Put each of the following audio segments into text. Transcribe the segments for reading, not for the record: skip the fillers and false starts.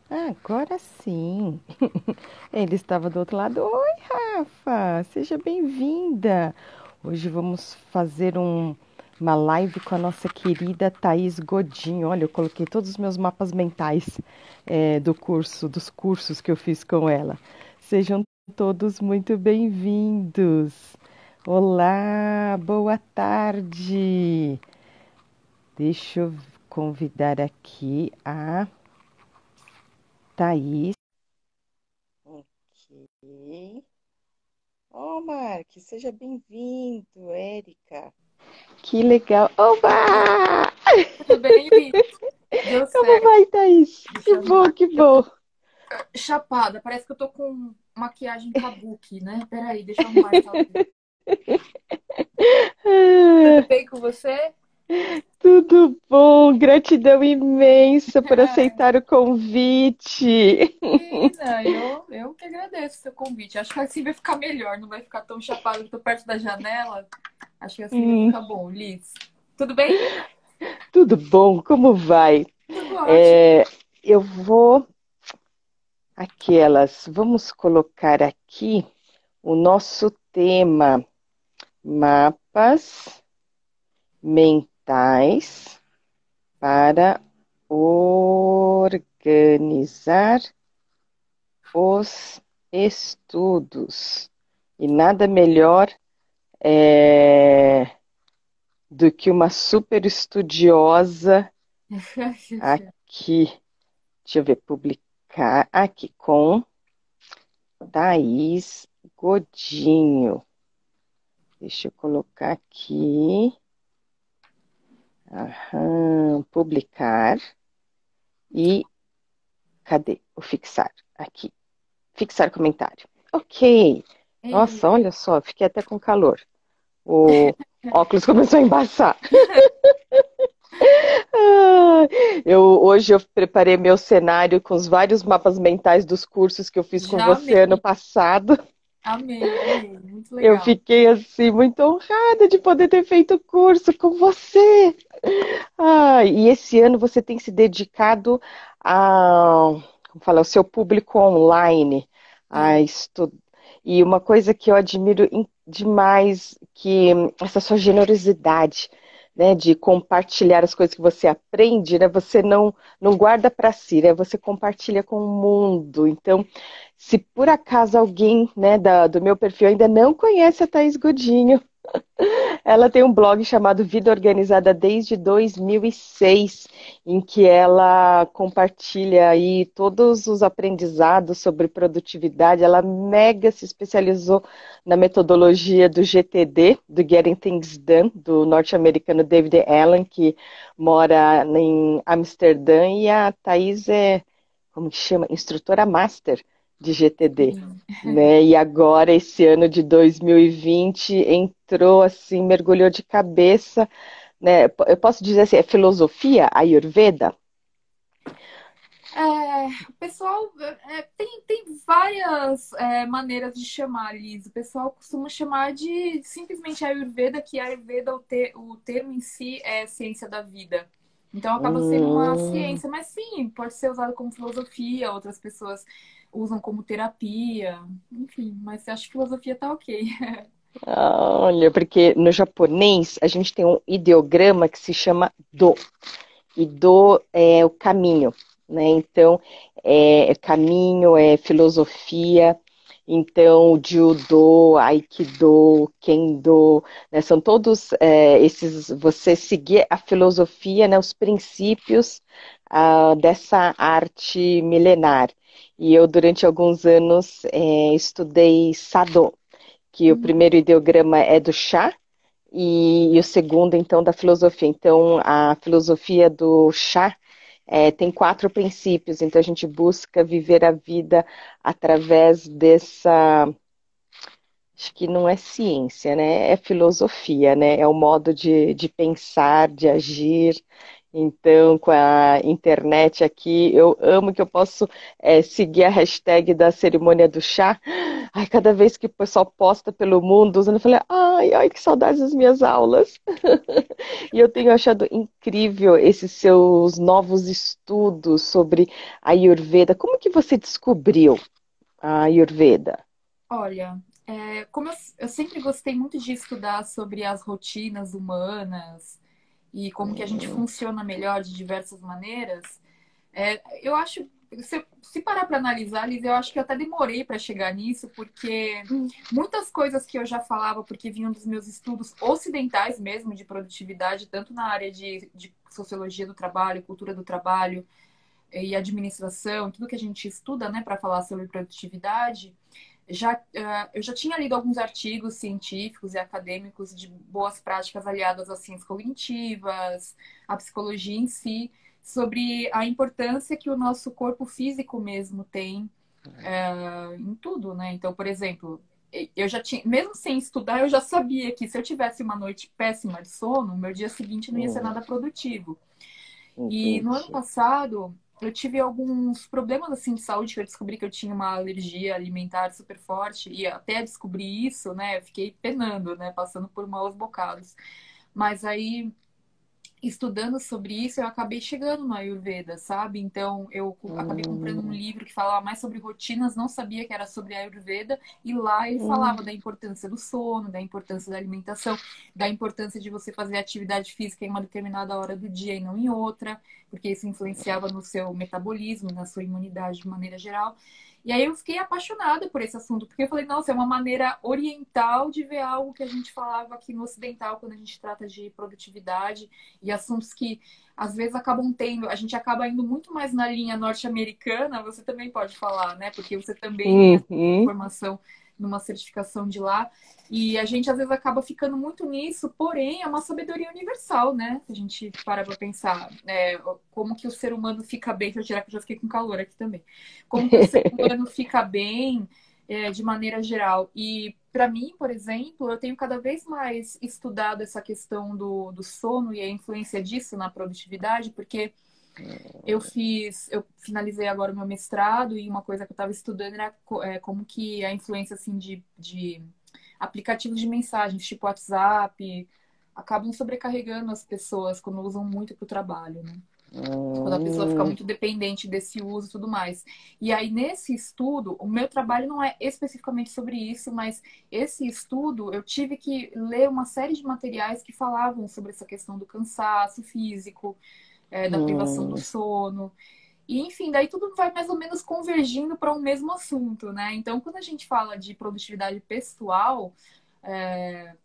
Agora sim. Ele estava do outro lado. Oi, Rafa, seja bem-vinda. Hoje vamos fazer uma live com a nossa querida Thaís Godinho. Olha, eu coloquei todos os meus mapas mentais dos cursos que eu fiz com ela. Sejam todos muito bem-vindos. Olá, boa tarde. Deixa eu convidar aqui a Thaís. Ok. Oh, Mark, seja bem-vindo, Érica. Que legal. Oba! Tudo bem, Li? Deu Como certo. vai, Thaís? Que Deixa eu bom, arrumar. que Eu bom. tô chapada. Parece que eu tô com maquiagem kabuki, né? Peraí, deixa eu arrumar essa luz. Tudo Ah, bem com você? tudo bom. Gratidão imensa por aceitar o convite. Menina, eu que agradeço o seu convite. Acho que assim vai ficar melhor, não vai ficar tão chapada. Eu tô perto da janela. Acho que assim vai Hum, ficar bom. Liz, tudo bem? tudo bom, como vai? Tudo ótimo. É, eu vou vamos colocar aqui o nosso tema, mapas mentais para organizar os estudos. E nada melhor do que uma super estudiosa aqui. Deixa eu ver, publicar aqui com Thaís Godinho. Deixa eu colocar aqui. Aham, publicar. E cadê o fixar? Aqui. Fixar comentário. Ok. Ei, Nossa, olha só, fiquei até com calor. O óculos começou a embaçar. Ah, hoje eu preparei meu cenário com os vários mapas mentais dos cursos que eu fiz com já você ano amei, passado. amei, amei. Muito Eu legal. fiquei assim muito honrada de poder ter feito o curso com você. Ah, e esse ano você tem se dedicado como fala, ao seu público online, a Sim. estu... E uma coisa que eu admiro demais, que essa sua generosidade, né, de compartilhar as coisas que você aprende, né, você não guarda para si, né, você compartilha com o mundo. Então, se por acaso alguém, né, do meu perfil ainda não conhece a Thaís Godinho, ela tem um blog chamado Vida Organizada desde 2006, em que ela compartilha aí todos os aprendizados sobre produtividade. Ela mega se especializou na metodologia do GTD, do Getting Things Done, do norte-americano David Allen, que mora em Amsterdã, e a Thais é, como que chama? Instrutora Master de GTD, Sim. né? E agora, esse ano de 2020, entrou assim, mergulhou de cabeça, né? Eu posso dizer assim, é filosofia, Ayurveda? O pessoal tem várias maneiras de chamar, Liz. O pessoal costuma chamar de simplesmente Ayurveda, que Ayurveda, o termo em si é ciência da vida. Então acaba sendo uma Hum, ciência, mas sim, pode ser usado como filosofia, outras pessoas usam como terapia, enfim, mas eu acho que filosofia tá ok. olha, porque no japonês a gente tem um ideograma que se chama Do, e Do é o caminho, né? Então, é caminho, é filosofia. Então, o Judo, Aikido, Kendo, né? São todos esses. Você seguir a filosofia, né? Os princípios dessa arte milenar. E eu, durante alguns anos, estudei Sado, que o Hum. primeiro ideograma é do chá, e o segundo, então, da filosofia. Então, a filosofia do chá tem quatro princípios. Então, a gente busca viver a vida através dessa. Acho que não é ciência, né? É filosofia, né? É o modo de pensar, de agir. Então, com a internet aqui, eu amo que eu posso seguir a hashtag da cerimônia do chá. Ai, cada vez que o pessoal posta pelo mundo usando, eu falei, ai, ai, que saudades das minhas aulas. E eu tenho achado incrível esses seus novos estudos sobre a Ayurveda. Como que você descobriu a Ayurveda? Olha, como eu sempre gostei muito de estudar sobre as rotinas humanas e como que a gente funciona melhor de diversas maneiras, eu acho, se parar para analisar, Liz, eu acho que eu até demorei para chegar nisso, porque muitas coisas que eu já falava, porque vinham dos meus estudos ocidentais mesmo, de produtividade, tanto na área de sociologia do trabalho, cultura do trabalho e administração, tudo que a gente estuda, né, para falar sobre produtividade, eu já tinha lido alguns artigos científicos e acadêmicos de boas práticas aliadas às ciências cognitivas, à psicologia em si, sobre a importância que o nosso corpo físico mesmo tem em tudo, né? Então, por exemplo, eu já tinha, mesmo sem estudar, eu já sabia que se eu tivesse uma noite péssima de sono, o meu dia seguinte não ia ser nada produtivo. E no ano Entendi. passado, eu tive alguns problemas assim de saúde, que eu descobri que eu tinha uma alergia alimentar super forte, e até descobrir isso, né, eu fiquei penando, né, passando por maus bocados. Mas aí, estudando sobre isso, eu acabei chegando no Ayurveda, sabe? Então, eu acabei comprando um Hum, livro que falava mais sobre rotinas, não sabia que era sobre Ayurveda, e lá ele falava hum, da importância do sono, da importância da alimentação, da importância de você fazer atividade física em uma determinada hora do dia e não em outra, porque isso influenciava no seu metabolismo, na sua imunidade de maneira geral. E aí eu fiquei apaixonada por esse assunto, porque eu falei, nossa, é uma maneira oriental de ver algo que a gente falava aqui no ocidental, quando a gente trata de produtividade e assuntos que às vezes acabam tendo, a gente acaba indo muito mais na linha norte-americana, você também pode falar, né? Porque você também tem essa uhum. formação numa certificação de lá, e a gente às vezes acaba ficando muito nisso, porém é uma sabedoria universal, né? Se a gente para pensar, como que o ser humano fica bem, deixa eu tirar que eu já fiquei com calor aqui também. Como que o ser humano fica bem de maneira geral. E para mim, por exemplo, eu tenho cada vez mais estudado essa questão do sono e a influência disso na produtividade, porque eu finalizei agora o meu mestrado e uma coisa que eu estava estudando era como que a influência assim de aplicativos de mensagens, tipo WhatsApp, acabam sobrecarregando as pessoas quando usam muito para o trabalho, né? Quando a pessoa fica Hum, muito dependente desse uso e tudo mais. E aí, nesse estudo, o meu trabalho não é especificamente sobre isso, mas esse estudo eu tive que ler uma série de materiais que falavam sobre essa questão do cansaço físico, da privação do hum, sono. E, enfim, daí tudo vai mais ou menos convergindo para um mesmo assunto, né? Então, quando a gente fala de produtividade pessoal,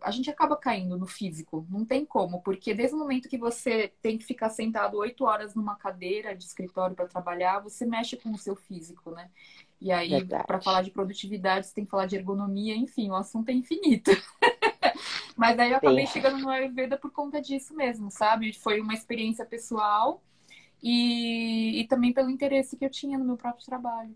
a gente acaba caindo no físico, não tem como, porque desde o momento que você tem que ficar sentado 8 horas numa cadeira de escritório para trabalhar, você mexe com o seu físico, né? E aí, para falar verdade. de produtividade, você tem que falar de ergonomia, enfim, o assunto é infinito. Mas aí eu Sim. acabei chegando no Ayurveda por conta disso mesmo, sabe? Foi uma experiência pessoal e também pelo interesse que eu tinha no meu próprio trabalho.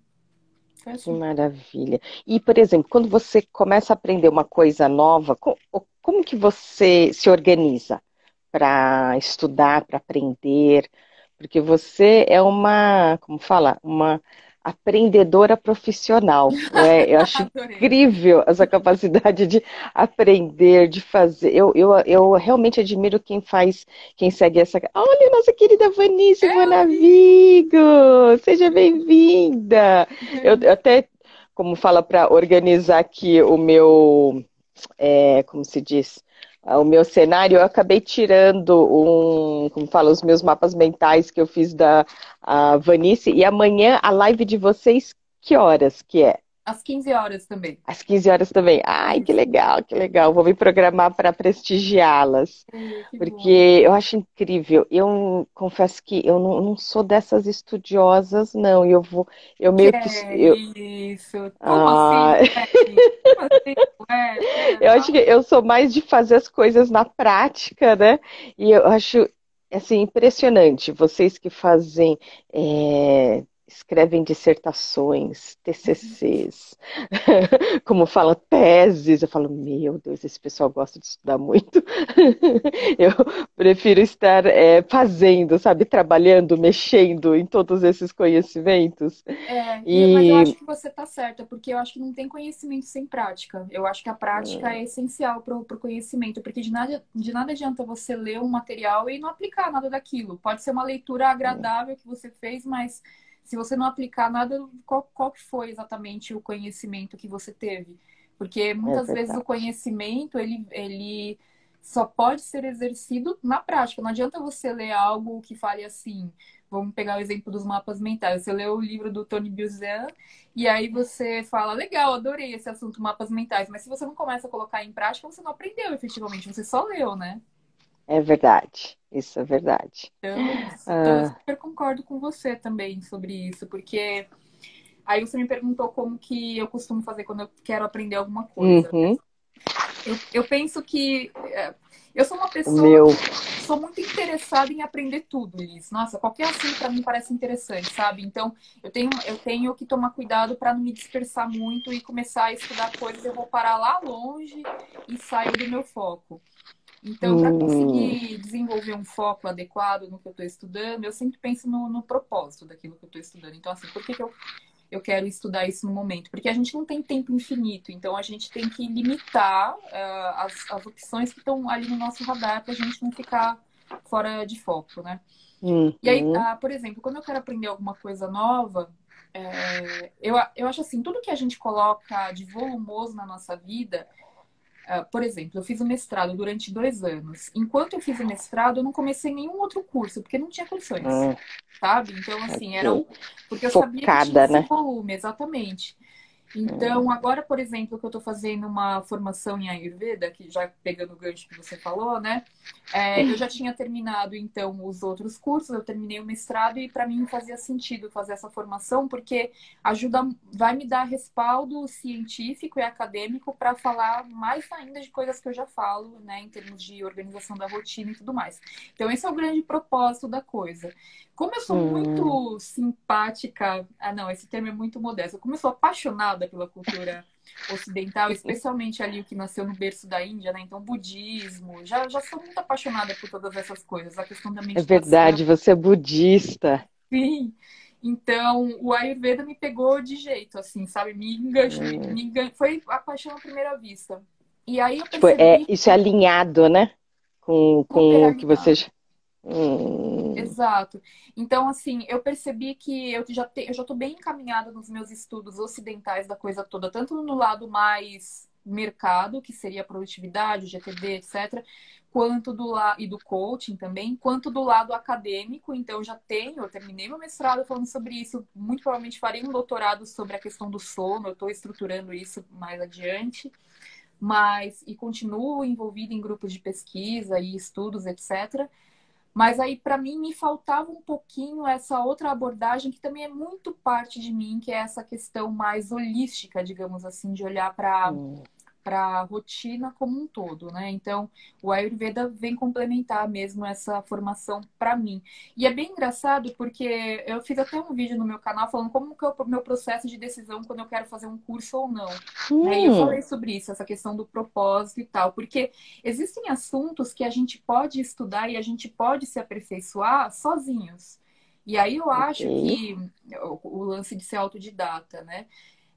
Foi Que assim. maravilha. E, por exemplo, quando você começa a aprender uma coisa nova, como que você se organiza para estudar, para aprender? Porque você é uma, como fala, uma aprendedora profissional, né? Eu acho Adorei. incrível essa capacidade de aprender, de fazer. Eu realmente admiro quem faz, quem segue essa. Olha, nossa querida Vanice Eu vi. Bonavigo! Seja bem-vinda! Eu até, como fala, para organizar aqui o meu, como se diz, o meu cenário, eu acabei tirando como fala, os meus mapas mentais que eu fiz da Vanice, e amanhã a live de vocês, que horas que é? Às 15 horas também. Às 15 horas também. Ai, que Isso. legal, que legal. Vou me programar para prestigiá-las. Que Porque bom. eu acho incrível. Eu confesso que eu não sou dessas estudiosas, não. Eu Que meio que, é eu, isso? Como assim, ah, Sueli? Como assim, Sueli? eu acho que Fala. eu sou mais de fazer as coisas na prática, né? E eu acho assim impressionante vocês que fazem escrevem dissertações, TCCs, como fala, teses. Eu falo, meu Deus, esse pessoal gosta de estudar muito. Eu prefiro estar fazendo, sabe, trabalhando, mexendo em todos esses conhecimentos. Mas eu E acho que você tá certa, porque eu acho que não tem conhecimento sem prática. Eu acho que a prática é essencial pro conhecimento, porque de nada adianta você ler um material e não aplicar nada daquilo. Pode ser uma leitura agradável que você fez, mas se você não aplicar nada, qual que foi exatamente o conhecimento que você teve? Porque é muitas vezes o verdade. conhecimento, ele só pode ser exercido na prática. Não adianta você ler algo que fale assim. Vamos pegar o exemplo dos mapas mentais. Você leu o livro do Tony Buzan e aí você fala, legal, adorei esse assunto, mapas mentais. Mas se você não começa a colocar em prática, você não aprendeu efetivamente, você só leu, né? É verdade. Isso é verdade. Então eu Ah, super concordo com você também sobre isso, porque aí você me perguntou como que eu costumo fazer quando eu quero aprender alguma coisa. uhum, Eu penso que eu sou uma o pessoa meu. que sou muito interessada em aprender tudo, Liz. Nossa, qualquer assunto para mim parece interessante, sabe? Então, eu tenho que tomar cuidado para não me dispersar muito e começar a estudar coisas, eu vou parar lá longe e saio do meu foco. Então, para Hum, conseguir desenvolver um foco adequado no que eu estou estudando, eu sempre penso no propósito daquilo que eu estou estudando. Então, assim, por que que eu quero estudar isso no momento? Porque a gente não tem tempo infinito, então a gente tem que limitar as opções que estão ali no nosso radar para a gente não ficar fora de foco, né? E aí, uhum, por exemplo, quando eu quero aprender alguma coisa nova, eu acho assim, tudo que a gente coloca de volumoso na nossa vida, por exemplo, eu fiz o mestrado durante 2 anos. Enquanto eu fiz o mestrado, eu não comecei nenhum outro curso, porque não tinha condições, hum, sabe? Então, assim, ok. porque eu sabia que tinha Focada, esse né? volume, exatamente. Então, agora, por exemplo, que eu estou fazendo uma formação em Ayurveda, que já pegando o gancho que você falou, né? Eu já tinha terminado, então, os outros cursos, eu terminei o mestrado e para mim fazia sentido fazer essa formação, porque vai me dar respaldo científico e acadêmico para falar mais ainda de coisas que eu já falo, né? Em termos de organização da rotina e tudo mais. Então, esse é o grande propósito da coisa. Como eu sou Hum, muito simpática, não, esse termo é muito modesto. Como eu sou apaixonada pela cultura ocidental, especialmente ali o que nasceu no berço da Índia, né? Então, budismo, já sou muito apaixonada por todas essas coisas, a questão da é meditação, verdade, você é budista. sim. Então, o Ayurveda me pegou de jeito, assim, sabe? Hum, Foi a paixão à primeira vista. E aí eu tipo, percebi isso é que alinhado, né? super Com o que você. alinhado. Hum, Exato. Então, assim, eu percebi que eu já estou bem encaminhada nos meus estudos ocidentais da coisa toda, tanto no lado mais mercado, que seria a produtividade, o GTD, etc., quanto e do coaching também, quanto do lado acadêmico. Então, eu terminei meu mestrado falando sobre isso, muito provavelmente farei um doutorado sobre a questão do sono, eu estou estruturando isso mais adiante. E continuo envolvida em grupos de pesquisa e estudos, etc. Mas aí, para mim, me faltava um pouquinho essa outra abordagem que também é muito parte de mim, que é essa questão mais holística, digamos assim, de olhar hum, para a rotina como um todo, né? Então, o Ayurveda vem complementar mesmo essa formação para mim. E é bem engraçado porque eu fiz até um vídeo no meu canal falando como que é o meu processo de decisão quando eu quero fazer um curso ou não. Né? E eu hum, falei sobre isso, essa questão do propósito e tal, porque existem assuntos que a gente pode estudar e a gente pode se aperfeiçoar sozinhos. E aí eu ok. acho que o lance de ser autodidata, né?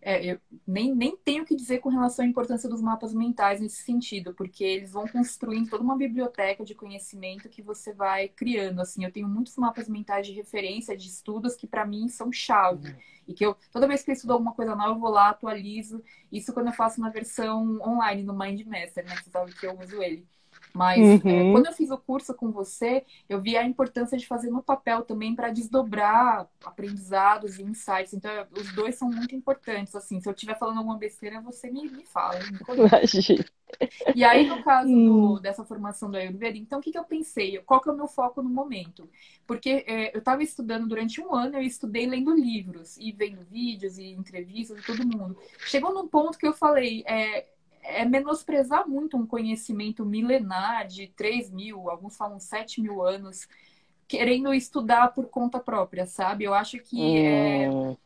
Eu nem tenho o que dizer com relação à importância dos mapas mentais nesse sentido, porque eles vão construindo toda uma biblioteca de conhecimento que você vai criando. Assim, eu tenho muitos mapas mentais de referência, de estudos que para mim são chave. E que toda vez que eu estudo alguma coisa nova, eu vou lá, atualizo. Isso quando eu faço na versão online, no MindMaster, né? Que você sabe que eu uso ele. Mas quando Uhum, eu fiz o curso com você, eu vi a importância de fazer no papel também para desdobrar aprendizados e insights. Então, os dois são muito importantes. Assim, se eu estiver falando alguma besteira, você me fala, me corrige. imagina. E aí, no caso Hum, dessa formação do Ayurveda, então, o que que eu pensei? Qual que é o meu foco no momento? Porque eu estava estudando durante um ano, eu estudei lendo livros e vendo vídeos e entrevistas de todo mundo. Chegou num ponto que eu falei, menosprezar muito um conhecimento milenar de 3.000, alguns falam 7.000 anos, querendo estudar por conta própria, sabe? Eu acho que Hum,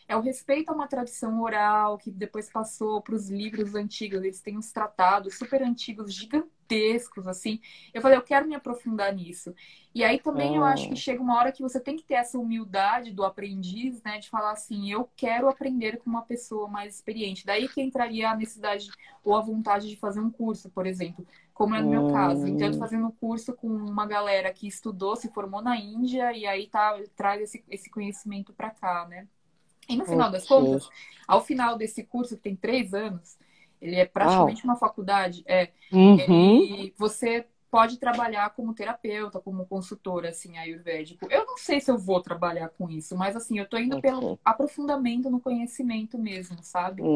é o respeito a uma tradição oral que depois passou para os livros antigos. Eles têm uns tratados super antigos, gigantescos, assim. Eu falei, eu quero me aprofundar nisso. E aí também eu acho que hum, chega uma hora que você tem que ter essa humildade do aprendiz, né? De falar assim, eu quero aprender com uma pessoa mais experiente. Daí que entraria a necessidade ou a vontade de fazer um curso, por exemplo, como é no meu caso. Então, eu tô hum, fazendo um curso com uma galera que estudou, se formou na Índia, e aí tá, traz esse conhecimento para cá, né? E no final das ok. contas, ao final desse curso, que tem 3 anos, ele é Uau. praticamente uma faculdade, Uhum. você pode trabalhar como terapeuta, como consultora, assim, ayurvédico. Eu não sei se eu vou trabalhar com isso, mas assim, eu tô indo pelo Ok. aprofundamento no conhecimento mesmo, sabe?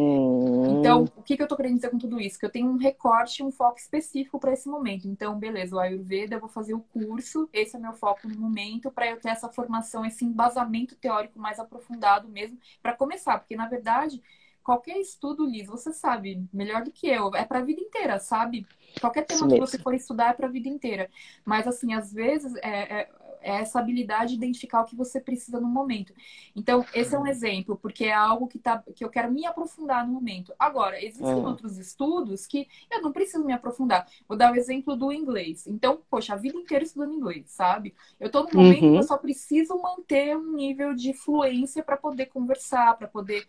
Então, Hum, o que que eu tô querendo dizer com tudo isso? Que eu tenho um recorte, um foco específico para esse momento. Então, beleza, o Ayurveda, eu vou fazer o curso, esse é meu foco no momento, para eu ter essa formação, esse embasamento teórico mais aprofundado mesmo, para começar. Porque, na verdade, qualquer estudo, Liz, você sabe melhor do que eu, é para a vida inteira, sabe? Qualquer isso tema que você mesmo. for estudar é para a vida inteira. Mas, assim, às vezes, é essa habilidade de identificar o que você precisa no momento. Então, esse é um Hum, exemplo, porque é algo que eu quero me aprofundar no momento. Agora, existem hum, outros estudos que eu não preciso me aprofundar. Vou dar o exemplo do inglês. Então, poxa, a vida inteira estudando inglês, sabe? Eu estou num momento que eu uhum. só preciso manter um nível de fluência para poder conversar, para poder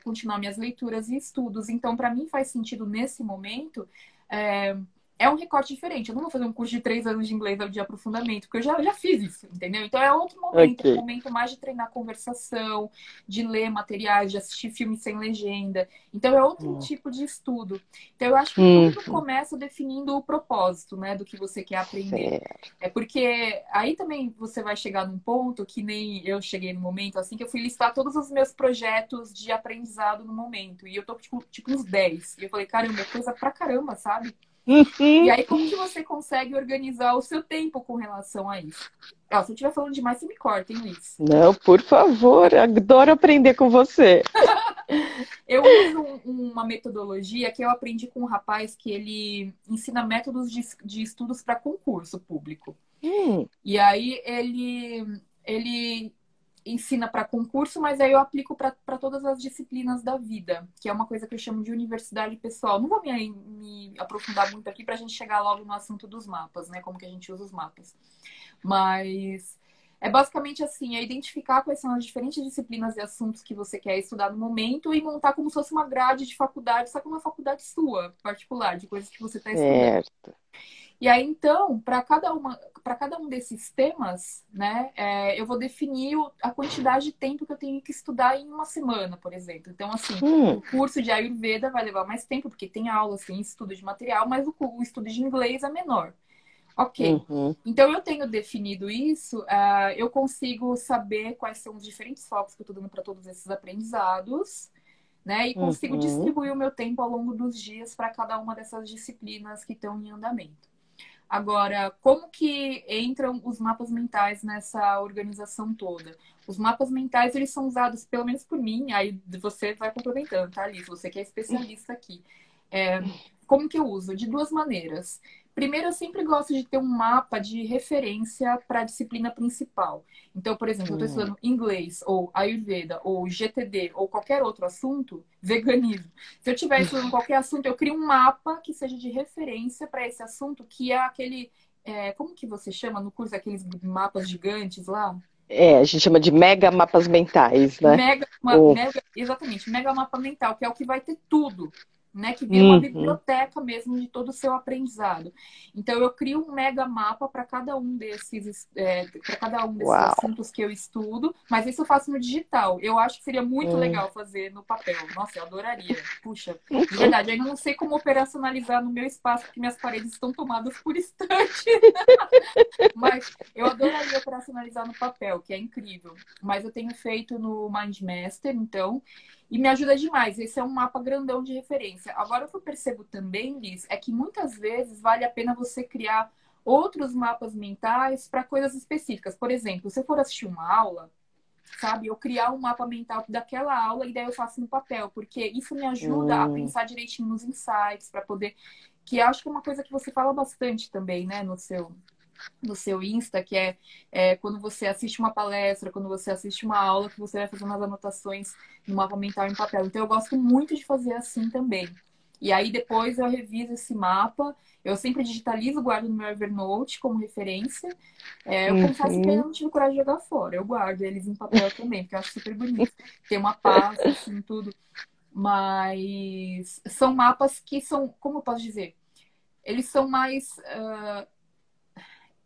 continuar minhas leituras e estudos. Então, para mim, faz sentido nesse momento. É, é um recorte diferente. Eu não vou fazer um curso de 3 anos de inglês de aprofundamento, porque eu já fiz isso, entendeu? Então é outro momento, é um Ok. momento mais de treinar conversação, de ler materiais, de assistir filmes sem legenda. Então é outro Hum, tipo de estudo. Então eu acho que tudo uhum. começa definindo o propósito, né, do que você quer aprender. Certo. É porque aí também você vai chegar num ponto que nem eu cheguei no momento, assim, que eu fui listar todos os meus projetos de aprendizado no momento. E eu tô, tipo uns 10. E eu falei, caramba, é coisa pra caramba, sabe? E Uhum. aí, como que você consegue organizar o seu tempo com relação a isso? Ó, se eu estiver falando demais, você me corta, hein, Liz? Não, por favor, adoro aprender com você. Eu uso uma metodologia que eu aprendi com um rapaz que ele ensina métodos de estudos para concurso público. Hum, E aí ele ensina para concurso, mas aí eu aplico para todas as disciplinas da vida, que é uma coisa que eu chamo de universidade pessoal. Não vou me aprofundar muito aqui para a gente chegar logo no assunto dos mapas, né? Como que a gente usa os mapas. Mas é basicamente assim, é identificar quais são as diferentes disciplinas e assuntos que você quer estudar no momento e montar como se fosse uma grade de faculdade, só que uma faculdade sua, particular, de coisas que você está estudando. certo. E aí, então, para cada um desses temas, né, eu vou definir a quantidade de tempo que eu tenho que estudar em uma semana, por exemplo. Então, assim, Hum, o curso de Ayurveda vai levar mais tempo, porque tem aulas, tem estudo de material, mas o estudo de inglês é menor. Ok. uhum, Então, eu tenho definido isso, eu consigo saber quais são os diferentes focos que eu estou dando para todos esses aprendizados, né? E consigo uhum. distribuir o meu tempo ao longo dos dias para cada uma dessas disciplinas que estão em andamento. Agora, como que entram os mapas mentais nessa organização toda? Os mapas mentais, eles são usados, pelo menos por mim, aí você vai complementando, tá, Alice? Você que é especialista aqui. É, como que eu uso? De duas maneiras. Primeiro, eu sempre gosto de ter um mapa de referência para a disciplina principal. Então, por exemplo, eu estou Hum, estudando inglês, ou Ayurveda, ou GTD, ou qualquer outro assunto, veganismo. Se eu estiver estudando qualquer assunto, eu crio um mapa que seja de referência para esse assunto, que é aquele. Como que você chama no curso aqueles mapas gigantes lá? a gente chama de mega mapas mentais, né? O, Exatamente, mega mapa mental, que é o que vai ter tudo, né? Que vira uma uhum. biblioteca mesmo de todo o seu aprendizado. Então eu crio um mega mapa para cada um desses Uau. assuntos que eu estudo, mas isso eu faço no digital. Eu acho que seria muito Hum. legal fazer no papel. Nossa, eu adoraria. Puxa, de verdade, ainda não sei como operacionalizar no meu espaço, porque minhas paredes estão tomadas por estante. Mas eu adoraria operacionalizar no papel, que é incrível. Mas eu tenho feito no MindMaster, então, e me ajuda demais. Esse é um mapa grandão de referência. Agora, o que eu percebo também, Liz, é que muitas vezes vale a pena você criar outros mapas mentais para coisas específicas. Por exemplo, se eu for assistir uma aula, sabe, eu criar um mapa mental daquela aula e daí eu faço no papel, porque isso me ajuda a Hum. pensar direitinho nos insights, para poder. Que acho que é uma coisa que você fala bastante também, né, no seu. no seu Insta, que é quando você assiste uma palestra, quando você assiste uma aula, que você vai fazendo as anotações no mapa mental em papel. Então, eu gosto muito de fazer assim também. E aí, depois eu reviso esse mapa. Eu sempre digitalizo, guardo no meu Evernote como referência. Eu confesso que eu Uhum. não tive coragem de jogar fora. Eu guardo eles em papel também, porque eu acho super bonito. Tem uma pasta, assim, tudo. Mas são mapas que são, como eu posso dizer? Eles são mais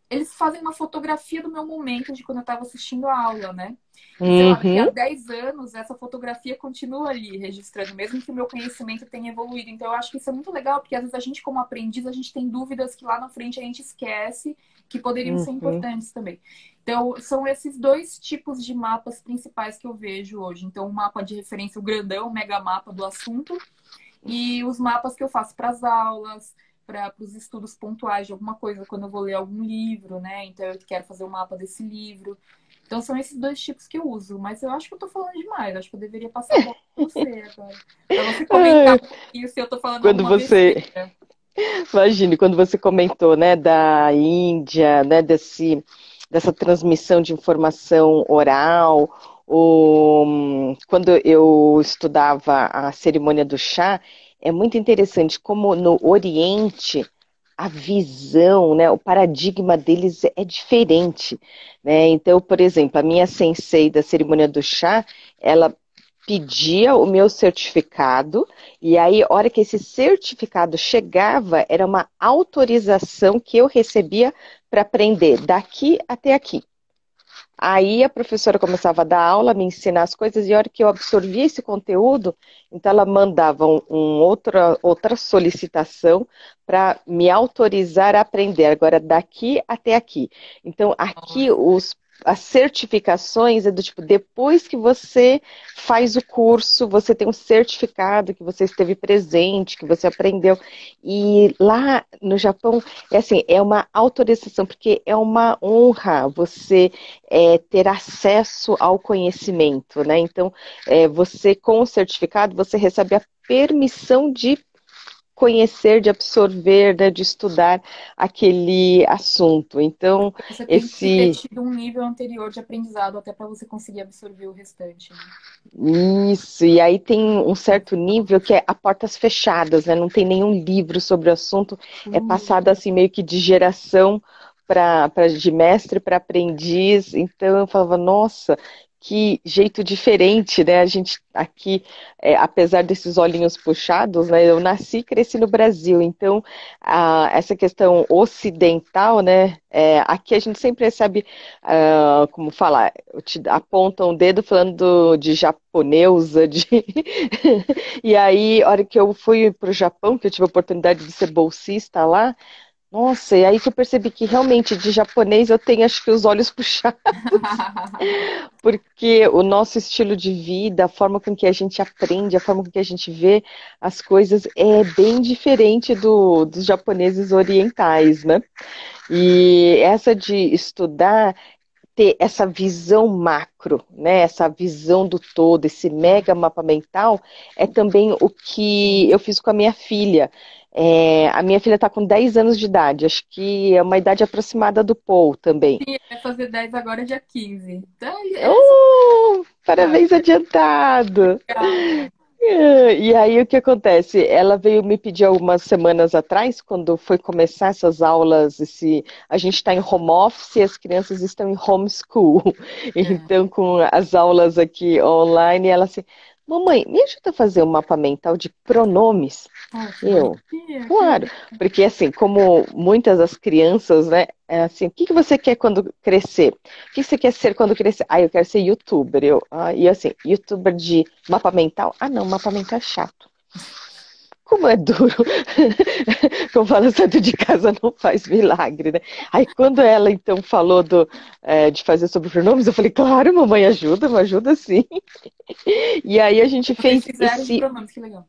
eles fazem uma fotografia do meu momento de quando eu estava assistindo a aula, né? E sei lá, daqui a Uhum. 10 anos, essa fotografia continua ali registrando, mesmo que o meu conhecimento tenha evoluído. Então, eu acho que isso é muito legal, porque às vezes a gente, como aprendiz, a gente tem dúvidas que lá na frente a gente esquece, que poderiam ser Uhum. importantes também. Então, são esses dois tipos de mapas principais que eu vejo hoje. Então, o mapa de referência, o grandão, o mega mapa do assunto, e os mapas que eu faço para as aulas, para os estudos pontuais de alguma coisa, quando eu vou ler algum livro, né? Então eu quero fazer o mapa desse livro. Então são esses dois tipos que eu uso. Mas eu acho que eu tô falando demais. Acho que eu deveria passar a bola para você agora. Para você comentar Ai, um pouquinho se eu tô falando quando alguma você, besteira. imagine, quando você comentou, né, da Índia, né, dessa transmissão de informação oral, quando eu estudava a cerimônia do chá, é muito interessante como no Oriente a visão, né, o paradigma deles é diferente, né? Então, por exemplo, a minha sensei da cerimônia do chá, ela pedia o meu certificado, e aí, a hora que esse certificado chegava, era uma autorização que eu recebia para aprender daqui até aqui. Aí a professora começava a dar aula, me ensinar as coisas, e a hora que eu absorvia esse conteúdo, então ela mandava outra solicitação para me autorizar a aprender, agora daqui até aqui. Então, aqui Nossa. as certificações é do tipo, depois que você faz o curso, você tem um certificado que você esteve presente, que você aprendeu. E lá no Japão, é assim, é uma autorização, porque é uma honra você ter acesso ao conhecimento, né? Então, você com o certificado, você recebe a permissão de conhecer, de absorver, né, de estudar aquele assunto. Então, Porque você tem que ter esse tido um nível anterior de aprendizado até para você conseguir absorver o restante, né? isso, e aí tem um certo nível que é a portas fechadas, né? Não tem nenhum livro sobre o assunto, é passado assim meio que de geração de mestre para aprendiz. Então eu falava, nossa, que jeito diferente, né? A gente aqui, apesar desses olhinhos puxados, né? Eu nasci e cresci no Brasil, então essa questão ocidental, né? Aqui a gente sempre recebe, como falar, apontam o dedo falando de japonesa, e aí, a hora que eu fui para o Japão, que eu tive a oportunidade de ser bolsista lá, nossa, e aí que eu percebi que realmente de japonês eu tenho acho que os olhos puxados, porque o nosso estilo de vida, a forma com que a gente aprende, a forma com que a gente vê as coisas é bem diferente dos japoneses orientais, né? E essa de estudar ter essa visão macro, né? Essa visão do todo, esse mega mapa mental, é também o que eu fiz com a minha filha. A minha filha está com 10 anos de idade, acho que é uma idade aproximada do Paul também. Sim, vai fazer 10 agora, dia 15. Então, Parabéns adiantado! legal, cara. E aí o que acontece? Ela veio me pedir algumas semanas atrás, quando foi começar essas aulas, a gente está em home office e as crianças estão em homeschool. É. Então, com as aulas aqui online, ela assim, mamãe, me ajuda a fazer um mapa mental de pronomes? Oh, que Eu, bonitinha, que claro, legal. porque assim, como muitas das crianças, né, é assim, o que que você quer quando crescer? O que você quer ser quando crescer? Ah, eu quero ser youtuber. E assim, youtuber de mapa mental? Ah, não, mapa mental é chato. Como é duro. Como fala, santo de casa não faz milagre, né? Aí quando ela então falou de fazer sobre pronomes, eu falei, claro, mamãe ajuda, me ajuda sim. E aí a gente Vocês fez fizeram de esse. pronomes, que legal.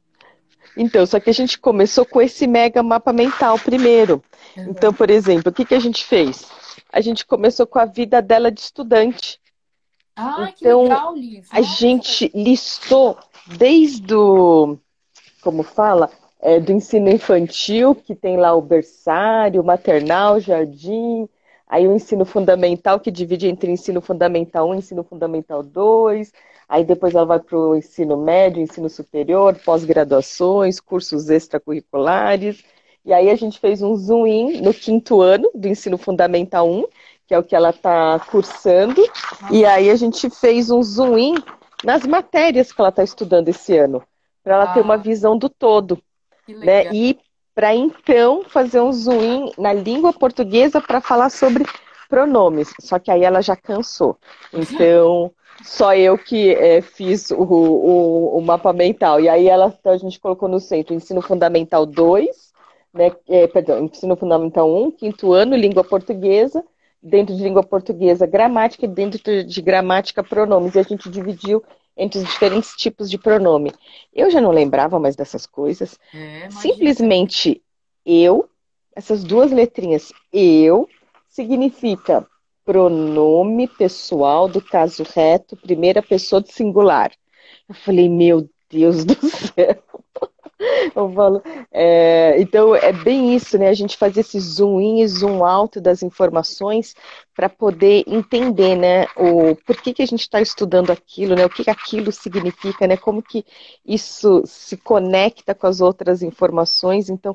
Então, só que a gente começou com esse mega mapa mental primeiro. Então, Uhum. por exemplo, o que que a gente fez? A gente começou com a vida dela de estudante. Ah, que Então, legal, Liz. a Nossa. gente listou desde o, como fala, do ensino infantil, que tem lá o berçário, o maternal, jardim, aí o ensino fundamental, que divide entre ensino fundamental 1 e ensino fundamental 2, aí depois ela vai para o ensino médio, ensino superior, pós-graduações, cursos extracurriculares, e aí a gente fez um zoom in no quinto ano do ensino fundamental 1, que é o que ela está cursando, e aí a gente fez um zoom in nas matérias que ela está estudando esse ano, para ela ter uma Ah, visão do todo, que né? legal. E para então fazer um zoom in na língua portuguesa para falar sobre pronomes. Só que aí ela já cansou. Então, só eu que fiz o mapa mental. E aí então, a gente colocou no centro ensino fundamental 2, né? Perdão, ensino fundamental 1, quinto ano, língua portuguesa. Dentro de língua portuguesa, gramática, e dentro de gramática, pronomes. E a gente dividiu entre os diferentes tipos de pronome. Eu já não lembrava mais dessas coisas. Imagina. Simplesmente eu, essas duas letrinhas, eu, significa pronome pessoal do caso reto, primeira pessoa do singular. Eu falei, meu Deus do céu. Eu falo, então é bem isso, né? A gente fazer esse zoom in e zoom out das informações para poder entender, né? Por que a gente está estudando aquilo, né? O que aquilo significa, né? Como que isso se conecta com as outras informações. Então,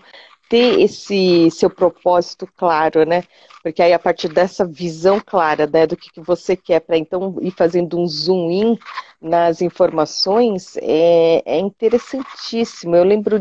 ter esse seu propósito claro, né? Porque aí a partir dessa visão clara, né, do que você quer para então ir fazendo um zoom in nas informações é interessantíssimo. Eu lembro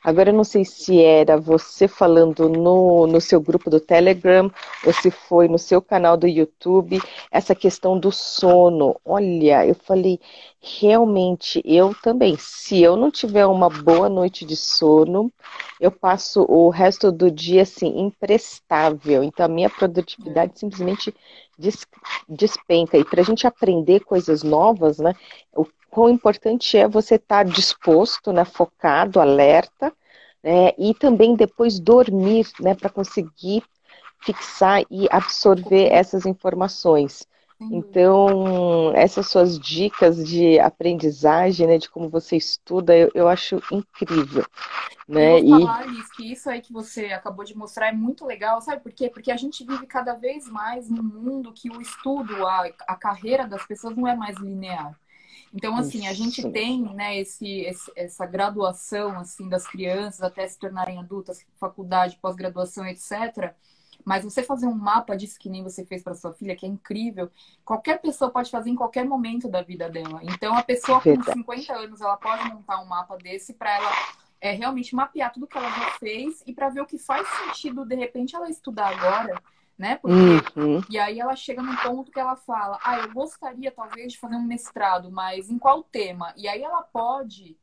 agora eu não sei se era você falando no seu grupo do Telegram ou se foi no seu canal do YouTube, essa questão do sono. Olha, eu falei, realmente, eu também, se eu não tiver uma boa noite de sono, eu passo o resto do dia assim, imprestável. Então a minha É. produtividade simplesmente des- despenca. E para a gente aprender coisas novas, né? O quão importante é você estar disposto, né, focado, alerta, né, e também depois dormir, né, para conseguir fixar e absorver Foquei, essas informações. sem dúvida. Então, essas suas dicas de aprendizagem, né, de como você estuda, eu acho incrível, E eu vou né? E falar, Liz, que isso aí que você acabou de mostrar é muito legal, sabe por quê? Porque a gente vive cada vez mais num mundo que o estudo, a carreira das pessoas não é mais linear. Então, assim, a gente isso, tem, né, essa graduação, assim, das crianças até se tornarem adultas, faculdade, pós-graduação, etc. Mas você fazer um mapa disso que nem você fez para sua filha, que é incrível, qualquer pessoa pode fazer em qualquer momento da vida dela. Então, a pessoa com verdade. 50 anos, ela pode montar um mapa desse para ela realmente mapear tudo que ela já fez e para ver o que faz sentido, de repente, ela estudar agora, né? Porque. Uhum, E aí ela chega num ponto que ela fala, eu gostaria talvez de fazer um mestrado, mas em qual tema? E aí ela pode,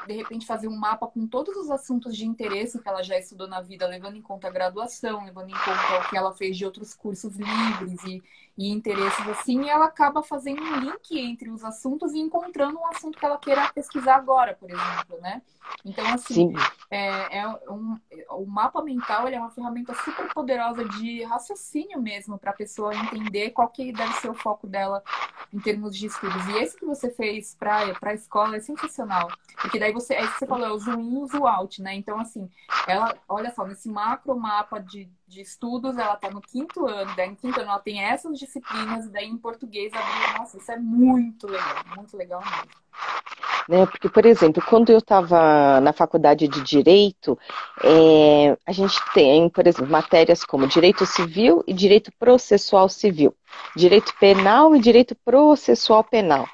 de repente, fazer um mapa com todos os assuntos de interesse que ela já estudou na vida, levando em conta a graduação, levando em conta o que ela fez de outros cursos livres e interesses assim, e ela acaba fazendo um link entre os assuntos e encontrando um assunto que ela queira pesquisar agora, por exemplo, né? Então, assim, sim, o mapa mental ele é uma ferramenta super poderosa de raciocínio mesmo para a pessoa entender qual que deve ser o foco dela em termos de estudos. E esse que você fez para a escola é sensacional. Porque daí é isso que você falou, é o zoom in e o zoom out, né? Então, assim, ela, olha só, nesse macro mapa de estudos, ela está no quinto ano, daí no quinto ano ela tem essas disciplinas, e daí em português abriu. Nossa, isso é muito legal mesmo. né? Porque, por exemplo, quando eu estava na faculdade de Direito, a gente tem, por exemplo, matérias como Direito Civil e Direito Processual Civil, Direito Penal e Direito Processual Penal.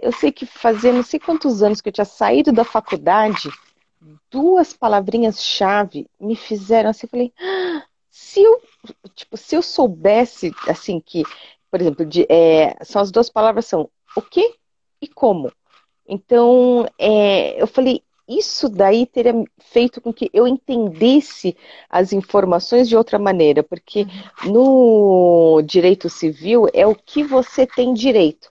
Eu sei que fazia não sei quantos anos que eu tinha saído da faculdade, duas palavrinhas-chave me fizeram assim, eu falei, se eu, tipo, se eu soubesse, assim, que, por exemplo, são as duas palavras são o que e como. Então, eu falei, isso daí teria feito com que eu entendesse as informações de outra maneira, porque Uhum. no direito civil é o que você tem direito,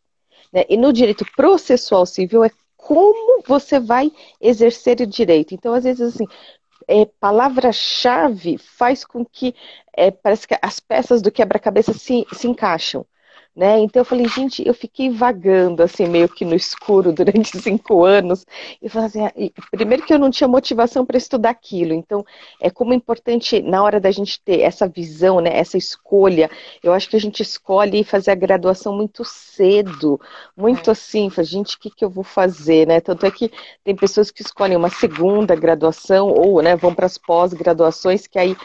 né? E no direito processual civil é como você vai exercer o direito. Então, às vezes, assim, palavra-chave faz com que parece que as peças do quebra-cabeça se encaixam. né? Então eu falei, gente, eu fiquei vagando assim, meio que no escuro durante 5 anos. E falei assim, primeiro que eu não tinha motivação para estudar aquilo. Então, é como é importante, na hora da gente ter essa visão, né, essa escolha, eu acho que a gente escolhe fazer a graduação muito cedo, muito É. assim, fala, gente, o que que eu vou fazer, né? Tanto é que tem pessoas que escolhem uma segunda graduação ou, né, vão para as pós-graduações, que aí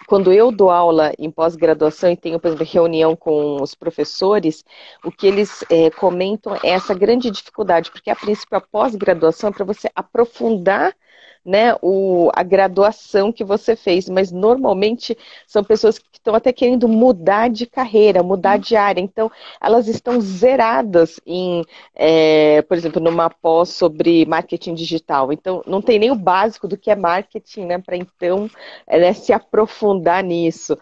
quando eu dou aula em pós-graduação e tenho, por exemplo, reunião com os professores, o que eles comentam é essa grande dificuldade, porque a princípio a pós-graduação é para você aprofundar, né, a graduação que você fez, mas normalmente são pessoas que estão até querendo mudar de carreira, mudar de área, então elas estão zeradas em, por exemplo, numa pós sobre marketing digital, então não tem nem o básico do que é marketing, né, para então né, se aprofundar nisso.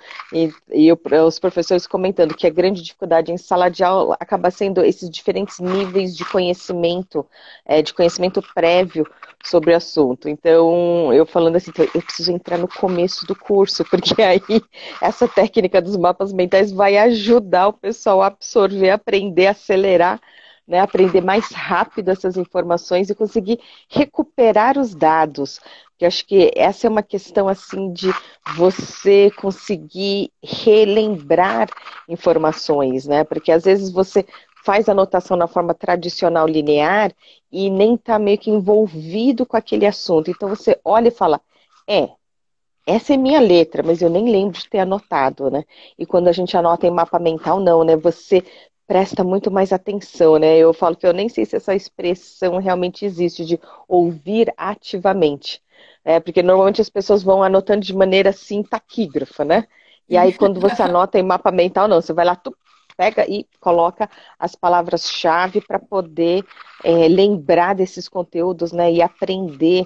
Os professores comentando que a grande dificuldade em sala de aula acaba sendo esses diferentes níveis de conhecimento prévio sobre o assunto. Então, eu falando assim, então, eu preciso entrar no começo do curso, porque aí essa técnica dos mapas mentais vai ajudar o pessoal a absorver, aprender, acelerar, né, aprender mais rápido essas informações e conseguir recuperar os dados. Eu acho que essa é uma questão assim de você conseguir relembrar informações, né? Porque às vezes você faz a anotação na forma tradicional linear e nem está meio que envolvido com aquele assunto. Então você olha e fala, essa é minha letra, mas eu nem lembro de ter anotado, né? E quando a gente anota em mapa mental, não, né? Você presta muito mais atenção, né? Eu falo que eu nem sei se essa expressão realmente existe, de ouvir ativamente. Porque normalmente as pessoas vão anotando de maneira assim, taquígrafa, né? E Sim. aí quando você anota em mapa mental, não, você vai lá, tu pega e coloca as palavras-chave para poder lembrar desses conteúdos, né? E aprender,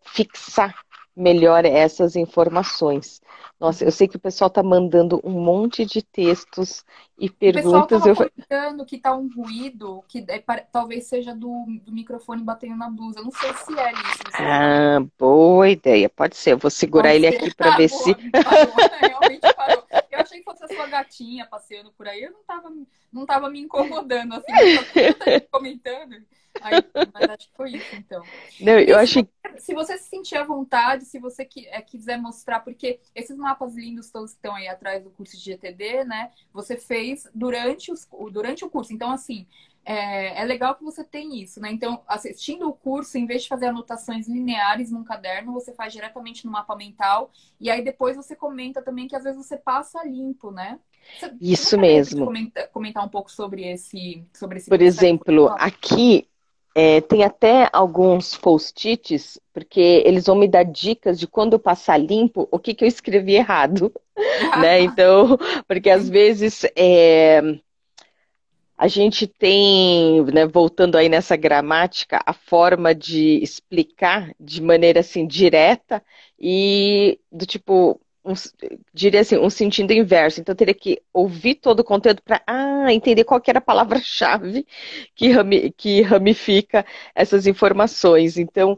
fixar melhor essas informações. Nossa, eu sei que o pessoal está mandando um monte de textos e O pessoal perguntas. estava comentando que tá um ruído, que talvez seja do microfone batendo na blusa. Eu não sei se é isso. Você tá... Ah, boa ideia. Pode ser. Eu vou segurar Pode ele ser. aqui para Ah, ver se. boa, parou. Realmente parou. Eu achei que fosse a sua gatinha passeando por aí. Eu não tava me incomodando, assim, mas tá tanta gente comentando. Aí, mas acho que foi isso, então. Não, eu E achei. se você se sentir à vontade, se você quiser mostrar, porque esses mapas lindos todos que estão aí atrás do curso de GTD, né? Você fez durante o curso. Então, assim, é legal que você tem isso, né? Então, assistindo o curso, em vez de fazer anotações lineares num caderno, você faz diretamente no mapa mental. E aí depois você comenta também que às vezes você passa limpo, né? Você não Isso quer de repente mesmo. comentar um pouco sobre esse Por processo? exemplo, aqui tem até alguns post-its, porque eles vão me dar dicas de quando eu passar limpo, o que que eu escrevi errado, né? Então, porque às vezes a gente tem, né, voltando aí nessa gramática, a forma de explicar de maneira assim direta e do tipo, diria assim, um sentido inverso. Então eu teria que ouvir todo o conteúdo para entender qual que era a palavra-chave que ramifica essas informações. Então,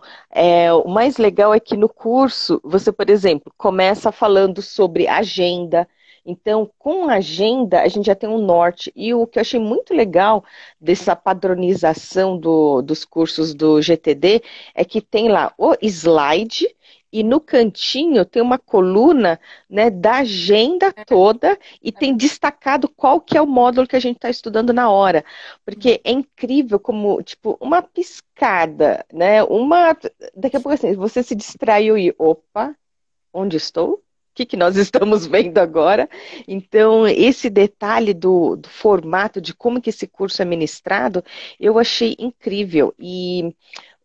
o mais legal é que no curso, você, por exemplo, começa falando sobre agenda. Então, com a agenda, a gente já tem um norte. E o que eu achei muito legal dessa padronização dos cursos do GTD é que tem lá o slide e no cantinho tem uma coluna, né, da agenda toda e tem destacado qual que é o módulo que a gente está estudando na hora. Porque é incrível como, tipo, uma piscada, né? Daqui a pouco assim, você se distraiu e, opa, onde estou? O que que nós estamos vendo agora? Então, esse detalhe do formato, de como que esse curso é ministrado, eu achei incrível. E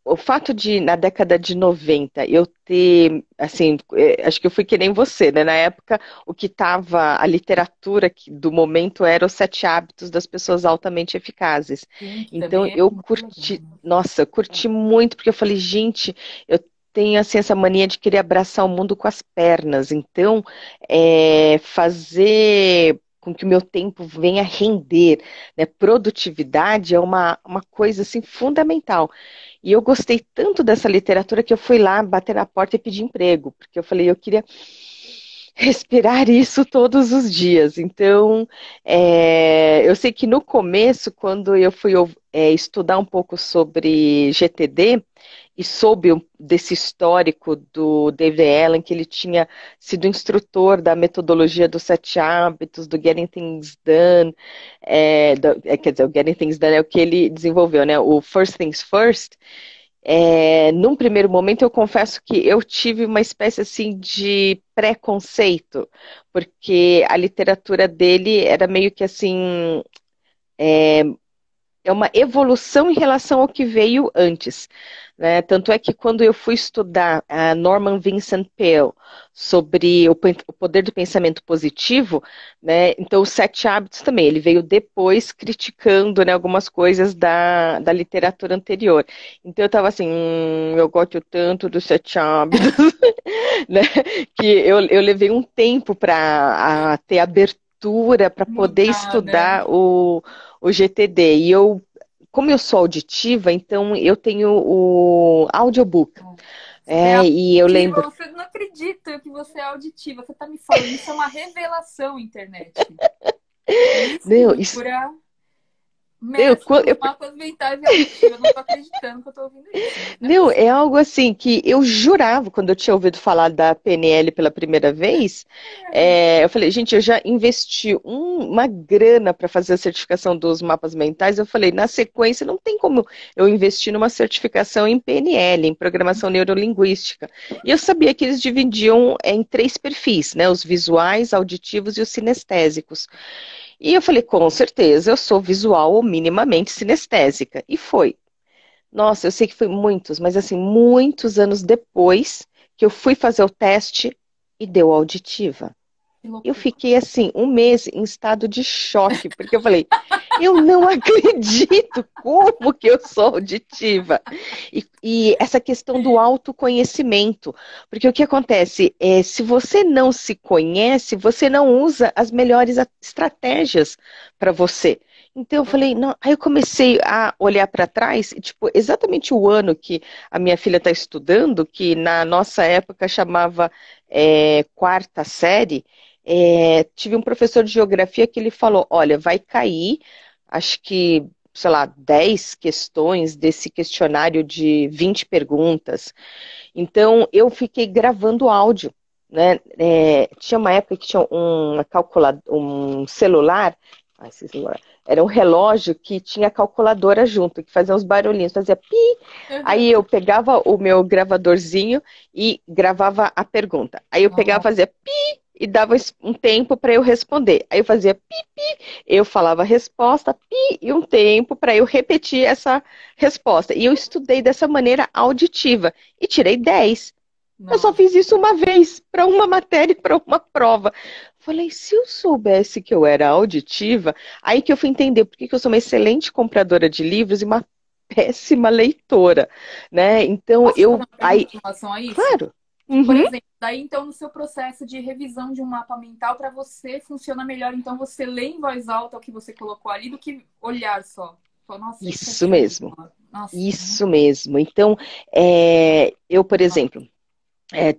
o fato de, na década de 90, eu ter, assim, acho que eu fui que nem você, né? Na época, o que estava, a literatura do momento era Os Sete Hábitos das Pessoas Altamente Eficazes. Sim, que Então, também é eu muito legal, curti, né? nossa, eu curti muito, porque eu falei, gente, eu tenho, assim, essa mania de querer abraçar o mundo com as pernas. Então, fazer com que o meu tempo venha render, né? Produtividade é uma coisa, assim, fundamental. E eu gostei tanto dessa literatura que eu fui lá bater na porta e pedir emprego, porque eu falei, eu queria respirar isso todos os dias. Então, eu sei que no começo, quando eu fui estudar um pouco sobre GTD, e soube desse histórico do David Allen, que ele tinha sido instrutor da metodologia dos 7 hábitos, do Getting Things Done, quer dizer, o Getting Things Done é o que ele desenvolveu, né? O First Things First. Num primeiro momento, eu confesso que eu tive uma espécie assim de preconceito, porque a literatura dele era meio que assim, é uma evolução em relação ao que veio antes, né? Tanto é que quando eu fui estudar a Norman Vincent Peale sobre o poder do pensamento positivo, né? Então os 7 hábitos também, ele veio depois criticando, né, algumas coisas da literatura anterior. Então eu estava assim, eu gosto tanto dos 7 hábitos, né? Que eu levei um tempo para ter abertura para poder Mudar, né? estudar o GTD. E como eu sou auditiva, então eu tenho o audiobook. Você é E eu auditiva, lembro. você não acredita que você é auditiva. Você tá me falando, isso é uma revelação, internet. Não, Escritora, eu, mestre dos mapas mentais e auditiva. Eu não tô acreditando que eu tô ouvindo isso. Não é não, é possível. algo assim que eu jurava, quando eu tinha ouvido falar da PNL pela primeira vez, eu falei, gente, eu já investi uma grana para fazer a certificação dos mapas mentais. Eu falei, na sequência, não tem como eu investir numa certificação em PNL, em programação neurolinguística. E eu sabia que eles dividiam em 3 perfis, né? Os visuais, auditivos e os sinestésicos. E eu falei, com certeza, eu sou visual ou minimamente sinestésica. E foi. Nossa, eu sei que foi muitos, mas assim, muitos anos depois que eu fui fazer o teste e deu auditiva. Que Eu loucura. fiquei assim, um mês em estado de choque, porque eu falei, eu não acredito como que eu sou auditiva. E essa questão do Sim. autoconhecimento, porque o que acontece é, se você não se conhece, você não usa as melhores estratégias para você. Então eu falei, não, aí eu comecei a olhar para trás, e, tipo, exatamente o ano que a minha filha está estudando, que na nossa época chamava quarta série, tive um professor de geografia que ele falou, olha, vai cair, acho que, sei lá, 10 questões desse questionário de 20 perguntas. Então, eu fiquei gravando áudio, né? Tinha uma época que tinha um celular, esse celular, era um relógio que tinha calculadora junto, que fazia uns barulhinhos, fazia pi. Aí eu Uhum. pegava o meu gravadorzinho e gravava a pergunta. Aí eu pegava, Nossa, fazia pi e dava um tempo para eu responder. Aí eu fazia pi, pi, eu falava a resposta, pi, e um tempo para eu repetir essa resposta. E eu estudei dessa maneira auditiva e tirei 10. Eu só nossa. fiz isso uma vez, para uma matéria, para uma prova. Falei, se eu soubesse que eu era auditiva, aí que eu fui entender por que que eu sou uma excelente compradora de livros e uma péssima leitora, né? Então Posso te fazer uma pergunta em relação a isso? claro. Por Uhum. exemplo, daí então no seu processo de revisão de um mapa mental, para você funciona melhor, então você lê em voz alta o que você colocou ali do que olhar só. Fala, nossa, isso é Isso show de mesmo, bola. Nossa, isso mesmo. Então, eu, por exemplo,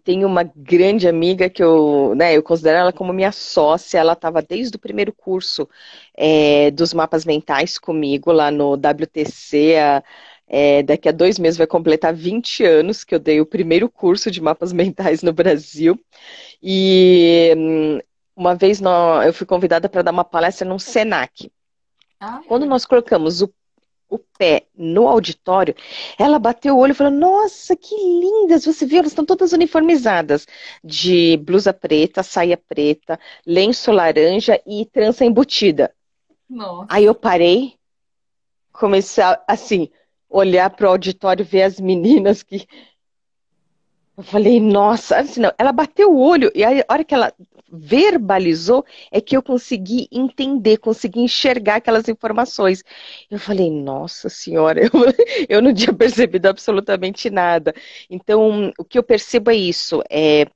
tenho uma grande amiga que eu considero ela como minha sócia. Ela estava desde o primeiro curso dos mapas mentais comigo lá no WTC. Daqui a 2 meses vai completar 20 anos que eu dei o primeiro curso de mapas mentais no Brasil. E uma vez eu fui convidada para dar uma palestra num Senac. ah, Quando nós colocamos o pé no auditório, ela bateu o olho e falou: Nossa, que lindas! Você viu? Elas estão todas uniformizadas, de blusa preta, saia preta, lenço laranja e trança embutida. Aí nossa. eu parei, comecei a, assim, olhar para o auditório, ver as meninas que. Eu falei, nossa, assim, não, ela bateu o olho e aí, a hora que ela verbalizou é que eu consegui entender, consegui enxergar aquelas informações. Eu falei, nossa senhora, eu não tinha percebido absolutamente nada. Então, o que eu percebo é isso,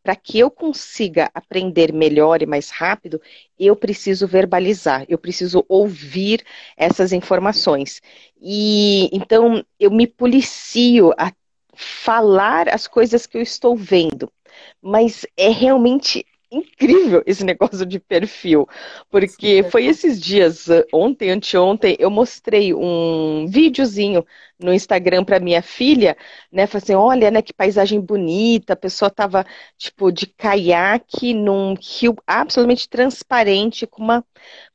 para que eu consiga aprender melhor e mais rápido, eu preciso verbalizar, eu preciso ouvir essas informações. E então eu me policio falar as coisas que eu estou vendo, mas é realmente incrível esse negócio de perfil, porque Super. foi esses dias, ontem, anteontem, eu mostrei um videozinho no Instagram para minha filha, né? Falei assim, olha, né, que paisagem bonita, a pessoa tava, tipo, de caiaque num rio absolutamente transparente, com uma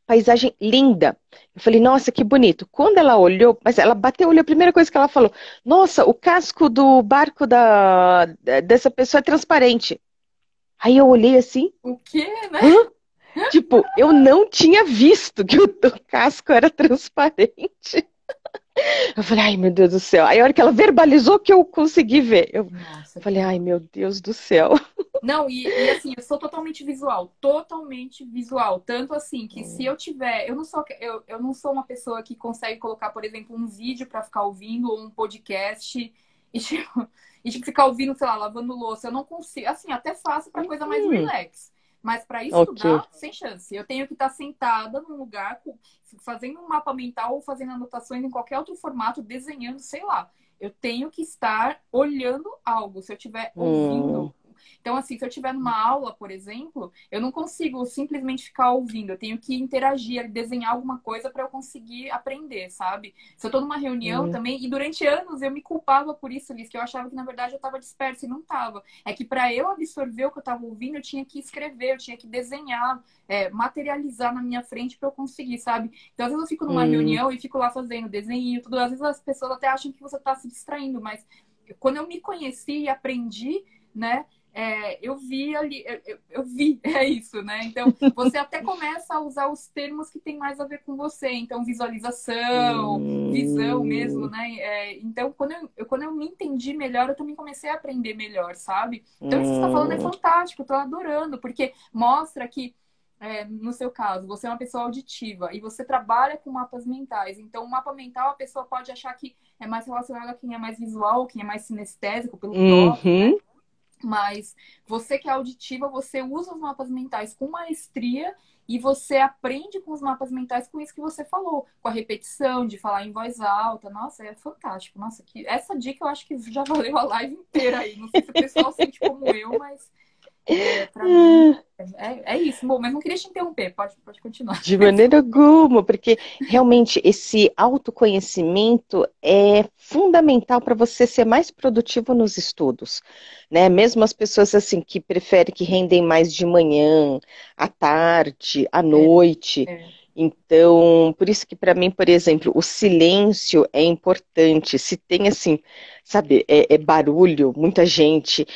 paisagem linda. Eu falei, nossa, que bonito. Quando ela olhou, mas ela bateu o olho, a primeira coisa que ela falou, nossa, o casco do barco dessa pessoa é transparente. Aí eu olhei assim, O quê, né? hã? Tipo, eu não tinha visto que o casco era transparente. Eu falei, ai meu Deus do céu. Aí a hora que ela verbalizou que eu consegui ver, eu Nossa, falei, que. ai meu Deus do céu. Não, e assim, eu sou totalmente visual, totalmente visual. Tanto assim que se eu tiver, eu não sou uma pessoa que consegue colocar, por exemplo, um vídeo para ficar ouvindo ou um podcast e tipo, ficar ouvindo, sei lá, lavando louça. Eu não consigo, assim, até faço para coisa mais Hum, relax. Mas para ok. estudar, sem chance. Eu tenho que estar sentada num lugar fazendo um mapa mental ou fazendo anotações em qualquer outro formato, desenhando, sei lá. Eu tenho que estar olhando algo. Se eu estiver ouvindo, Hum, então, assim, se eu estiver numa aula, por exemplo, eu não consigo simplesmente ficar ouvindo. Eu tenho que interagir, desenhar alguma coisa para eu conseguir aprender, sabe? Se eu estou numa reunião hum, também, e durante anos eu me culpava por isso, Liz, que eu achava que na verdade eu estava dispersa e não estava. É que para eu absorver o que eu estava ouvindo, eu tinha que escrever, eu tinha que desenhar, materializar na minha frente para eu conseguir, sabe? Então, às vezes eu fico numa hum, reunião e fico lá fazendo desenho, tudo. Às vezes as pessoas até acham que você está se distraindo, mas quando eu me conheci e aprendi, né? Eu vi ali, eu vi, é isso, né? Então, você até começa a usar os termos que tem mais a ver com você. Então, visualização, visão mesmo, hum, né? Então, quando eu me entendi melhor, eu também comecei a aprender melhor, sabe? Então, isso que você está falando é hum, fantástico, eu tô adorando, porque mostra que, no seu caso, você é uma pessoa auditiva e você trabalha com mapas mentais. Então, o mapa mental, a pessoa pode achar que é mais relacionado a quem é mais visual, quem é mais sinestésico, pelo toque, né? uhum, Mas você que é auditiva, você usa os mapas mentais com maestria e você aprende com os mapas mentais com isso que você falou, com a repetição, de falar em voz alta. Nossa, é fantástico. Nossa, essa dica eu acho que já valeu a live inteira aí. Não sei se o pessoal sente como eu, mas para mim hum. é isso. Bom, mas não queria te interromper. Pode continuar. De maneira alguma, porque realmente esse autoconhecimento é fundamental para você ser mais produtivo nos estudos, né? Mesmo as pessoas assim que preferem que rendem mais de manhã, à tarde, à É, noite. é, Então, por isso que para mim, por exemplo, o silêncio é importante. Se tem assim, sabe, é barulho, muita gente.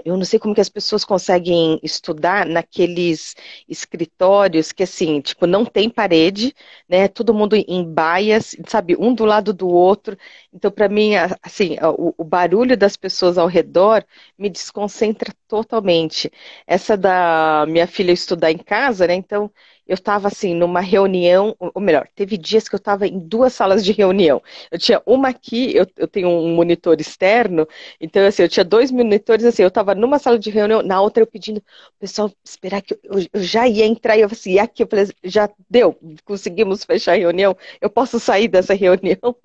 Eu não sei como que as pessoas conseguem estudar naqueles escritórios que assim, tipo, não tem parede, né? Todo mundo em baias, sabe, um do lado do outro. Então, para mim, assim, o barulho das pessoas ao redor me desconcentra totalmente. Essa da minha filha estudar em casa, né? Então, eu estava assim numa reunião, ou melhor, teve dias que eu estava em duas salas de reunião. Eu tinha uma aqui, eu tenho um monitor externo, então assim, eu tinha dois monitores, assim, eu estava numa sala de reunião, na outra eu pedindo o pessoal esperar que eu já ia entrar, e eu falei assim, e aqui eu falei, já deu, conseguimos fechar a reunião, eu posso sair dessa reunião,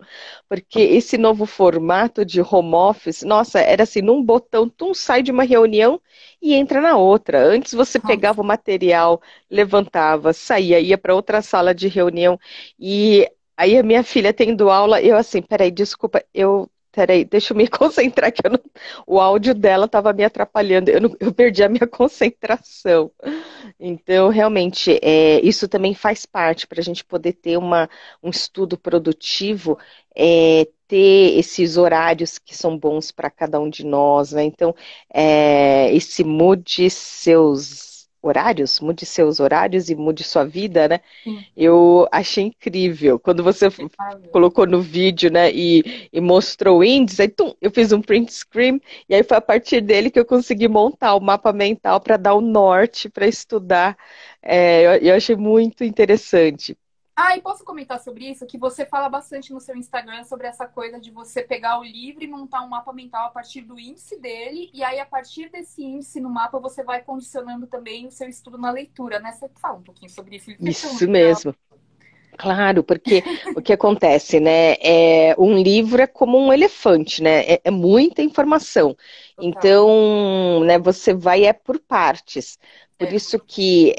porque esse novo formato de home office, nossa, era assim, num botão, tu sai de uma reunião e entra na outra. Antes você pegava o material, levantava, saía, ia para outra sala de reunião, e aí a minha filha tendo aula, eu assim, peraí, desculpa, peraí, deixa eu me concentrar, que o áudio dela estava me atrapalhando, eu perdi a minha concentração. Então, realmente, isso também faz parte para a gente poder ter um estudo produtivo, ter esses horários que são bons para cada um de nós, né? Então, esse mude seus horários e mude sua vida, né? sim, Eu achei incrível. Quando você é maravilhoso. colocou no vídeo, né, e mostrou o índice, aí tum, eu fiz um print screen, e aí foi a partir dele que eu consegui montar o mapa mental para dar o norte para estudar. Eu achei muito interessante. Ah, e posso comentar sobre isso? Que você fala bastante no seu Instagram sobre essa coisa de você pegar o livro e montar um mapa mental a partir do índice dele, e aí a partir desse índice no mapa você vai condicionando também o seu estudo na leitura, né? Você fala um pouquinho sobre isso, isso é tão Isso legal. mesmo. Claro, porque o que acontece, né? Um livro é como um elefante, né? É muita informação. Total. Então, né, você vai por partes. Por isso que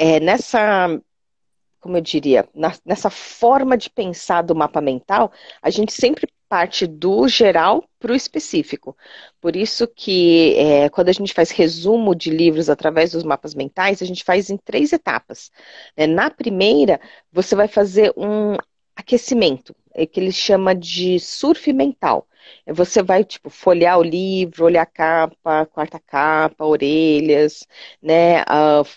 como eu diria, nessa forma de pensar do mapa mental, a gente sempre parte do geral para o específico. Por isso que quando a gente faz resumo de livros através dos mapas mentais, a gente faz em 3 etapas. Na primeira, você vai fazer um aquecimento, que ele chama de surf mental. Você vai, tipo, folhear o livro, olhar a capa, quarta capa, orelhas, né?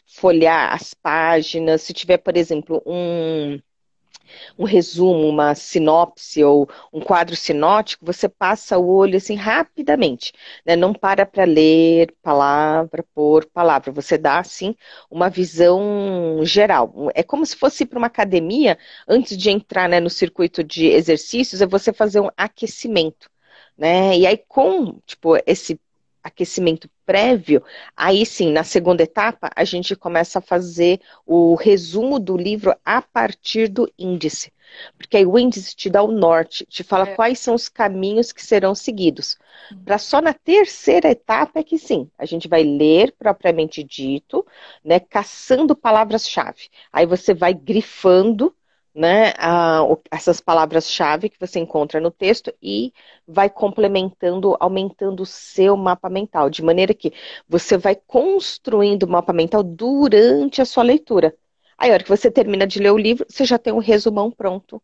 Folhear as páginas. Se tiver, por exemplo, um resumo, uma sinopse ou um quadro sinótico, você passa o olho assim rapidamente, né? Não para ler palavra por palavra. Você dá assim uma visão geral. É como se fosse para uma academia, antes de entrar, né, no circuito de exercícios, é você fazer um aquecimento, né? E aí com, tipo, esse aquecimento prévio, aí sim, na segunda etapa, a gente começa a fazer o resumo do livro a partir do índice. Porque aí o índice te dá o norte, te fala quais são os caminhos que serão seguidos. Para só na terceira etapa é que sim, a gente vai ler propriamente dito, né, caçando palavras-chave. Aí você vai grifando, né, essas palavras-chave que você encontra no texto e vai complementando, aumentando o seu mapa mental, de maneira que você vai construindo o mapa mental durante a sua leitura. Aí, a hora que você termina de ler o livro, você já tem um resumão pronto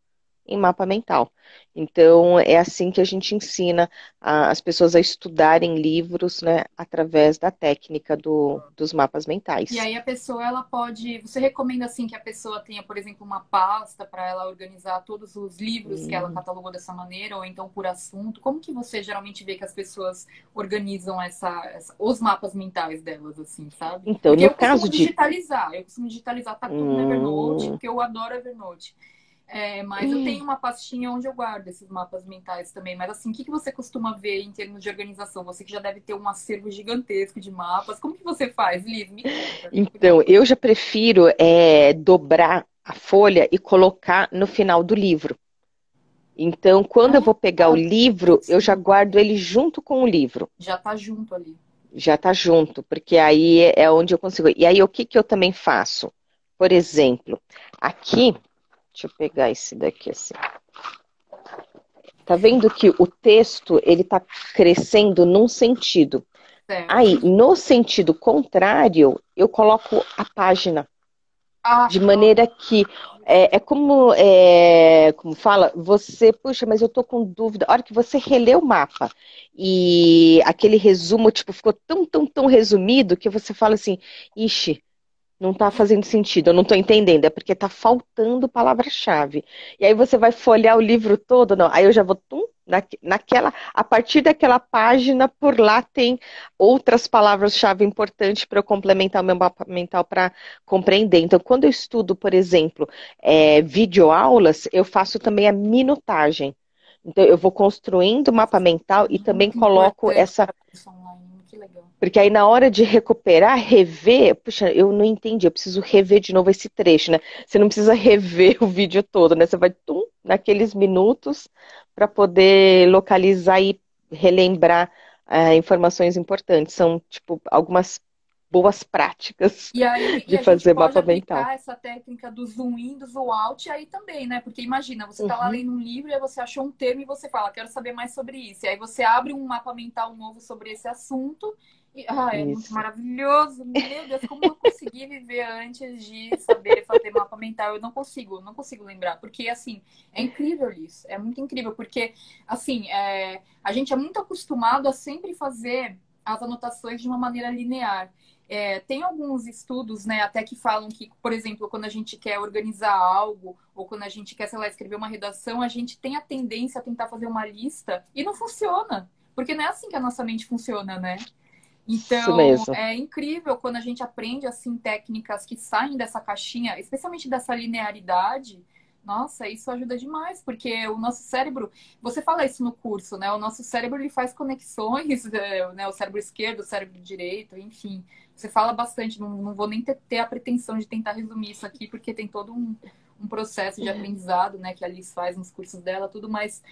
em mapa mental. Então, é assim que a gente ensina as pessoas a estudarem livros, né, através da técnica dos mapas E mentais. aí a pessoa, ela pode... Você recomenda, assim, que a pessoa tenha, por exemplo, uma pasta para ela organizar todos os livros que ela catalogou dessa maneira, ou então por assunto? Como que você geralmente vê que as pessoas organizam os mapas mentais delas, assim, sabe? Então, Porque no caso de... eu costumo digitalizar, tá tudo no Evernote, porque eu adoro Evernote. Mas eu tenho uma pastinha onde eu guardo esses mapas mentais também. Mas assim, o que você costuma ver em termos de organização? Você que já deve ter um acervo gigantesco de mapas. Como que você faz, Liz? Me conta. Então, eu já prefiro dobrar a folha e colocar no final do livro. Então, quando eu vou pegar o livro, eu já guardo ele junto com o livro. Já tá junto ali. Já tá junto, porque aí é onde eu consigo. E aí, o que que eu também faço? Por exemplo, aqui, deixa eu pegar esse daqui assim. Tá vendo que o texto, ele tá crescendo num sentido. Certo. Aí, no sentido contrário, eu coloco a página. De maneira que como fala, você, puxa, mas eu tô com dúvida. A hora que você relê o mapa e aquele resumo, tipo, ficou tão, tão, tão resumido que você fala assim, ixi, não tá fazendo sentido, eu não tô entendendo, é porque tá faltando palavra-chave. E aí você vai folhear o livro todo, não, aí eu já vou a partir daquela página, por lá tem outras palavras-chave importantes para eu complementar o meu mapa mental para compreender. Então, quando eu estudo, por exemplo, videoaulas, eu faço também a minutagem. Então, eu vou construindo o mapa mental e também Muito coloco importante essa... para isso online. Que legal. Porque aí na hora de recuperar, rever, puxa, eu não entendi, eu preciso rever de novo esse trecho, né? Você não precisa rever o vídeo todo, né? Você vai naqueles minutos para poder localizar e relembrar informações importantes. São, tipo, algumas boas práticas E aí, de a gente fazer pode mapa mental. aplicar essa técnica do zoom in, do zoom out aí também, né? Porque imagina, você tá lá Uhum. lendo um livro e aí você achou um termo e você fala, quero saber mais sobre isso. E aí você abre um mapa mental novo sobre esse assunto. E, é muito Isso. maravilhoso. Meu Deus, como eu consegui viver antes de saber fazer mapa mental? Eu não consigo lembrar. Porque, assim, é incrível isso. É muito incrível. Porque, assim, a gente é muito acostumado a sempre fazer as anotações de uma maneira linear. Tem alguns estudos, né, até que falam que, por exemplo, quando a gente quer organizar algo, ou quando a gente quer, sei lá, escrever uma redação, a gente tem a tendência a tentar fazer uma lista e não funciona. Porque não é assim que a nossa mente funciona, né? Isso Então, mesmo. é incrível quando a gente aprende, assim, técnicas que saem dessa caixinha, especialmente dessa linearidade. Nossa, isso ajuda demais, porque o nosso cérebro, você fala isso no curso, né? O nosso cérebro, ele faz conexões, né? O cérebro esquerdo, o cérebro direito, enfim. Você fala bastante, não vou nem ter a pretensão de tentar resumir isso aqui, porque tem todo um processo de aprendizado, né? Que a Alice faz nos cursos dela, tudo, mas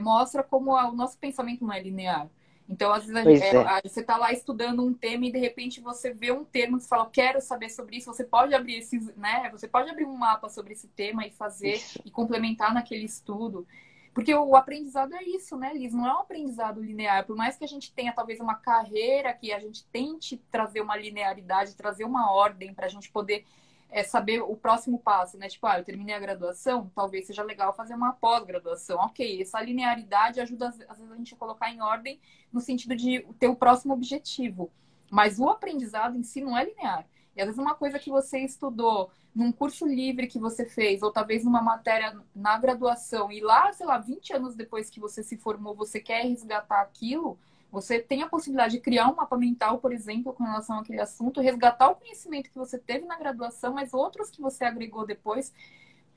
mostra como o nosso pensamento não é linear. Então, às vezes, Pois é. você está lá estudando um tema e, de repente, você vê um termo que você fala, eu quero saber sobre isso. Você pode abrir esses, né? Você pode abrir um mapa sobre esse tema e fazer Isso. e complementar naquele estudo. Porque o aprendizado é isso, né, Liz? Não é um aprendizado linear. Por mais que a gente tenha, talvez, uma carreira que a gente tente trazer uma linearidade, trazer uma ordem para a gente poder saber o próximo passo, né? Tipo, eu terminei a graduação, talvez seja legal fazer uma pós-graduação. Ok, essa linearidade ajuda, às vezes, a gente a colocar em ordem no sentido de ter o próximo objetivo. Mas o aprendizado em si não é linear. E às vezes uma coisa que você estudou num curso livre que você fez, ou talvez numa matéria na graduação, e lá, sei lá, 20 anos depois que você se formou, você quer resgatar aquilo, você tem a possibilidade de criar um mapa mental, por exemplo, com relação àquele assunto, resgatar o conhecimento que você teve na graduação, mas outros que você agregou depois.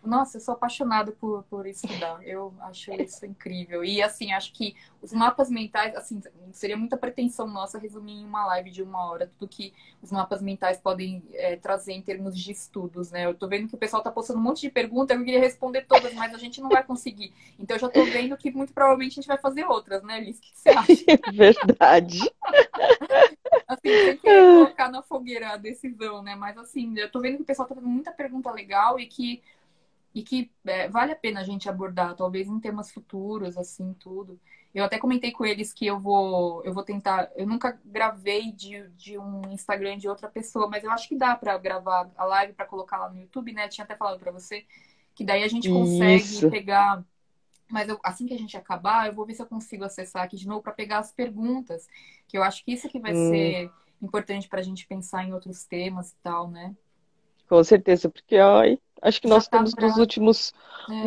Nossa, eu sou apaixonada por estudar. Eu acho isso incrível. E, assim, acho que os mapas mentais, assim, seria muita pretensão nossa resumir em uma live de 1 hora tudo que os mapas mentais podem trazer em termos de estudos, né? Eu tô vendo que o pessoal tá postando um monte de perguntas, eu queria responder todas, mas a gente não vai conseguir. Então, eu já tô vendo que muito provavelmente a gente vai fazer outras, né, Liz? O que você acha? Verdade. Assim, sem querer colocar na fogueira a decisão, né? Mas, assim, eu tô vendo que o pessoal tá fazendo muita pergunta legal e que vale a pena a gente abordar, talvez em temas futuros, assim, tudo. Eu até comentei com eles que eu vou tentar. Eu nunca gravei de um Instagram de outra pessoa, mas eu acho que dá para gravar a live para colocar lá no YouTube, né? Tinha até falado para você que daí a gente consegue Isso. pegar. Mas assim que a gente acabar, eu vou ver se eu consigo acessar aqui de novo para pegar as perguntas, que eu acho que isso que vai Hum. ser importante para a gente pensar em outros temas e tal, né? Com certeza, porque ai, acho que Já nós tá estamos para.